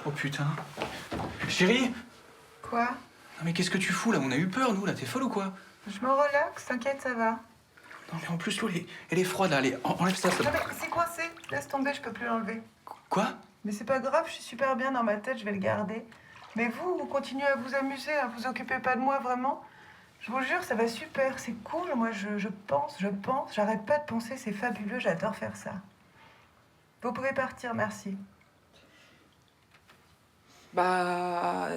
Oh putain. Chérie? Quoi? Non mais qu'est-ce que tu fous là? On a eu peur nous là, t'es folle ou quoi? Je me relaxe, t'inquiète, ça va. Non mais en plus l'eau elle est froide là, allez, enlève ça. Non mais c'est coincé, laisse tomber, je peux plus l'enlever. Quoi? Mais c'est pas grave, je suis super bien dans ma tête, je vais le garder. Mais vous continuez à vous amuser, hein, vous occupez pas de moi vraiment. Je vous jure, ça va super, c'est cool. Moi, je pense, j'arrête pas de penser, c'est fabuleux, j'adore faire ça. Vous pouvez partir, merci. Bah,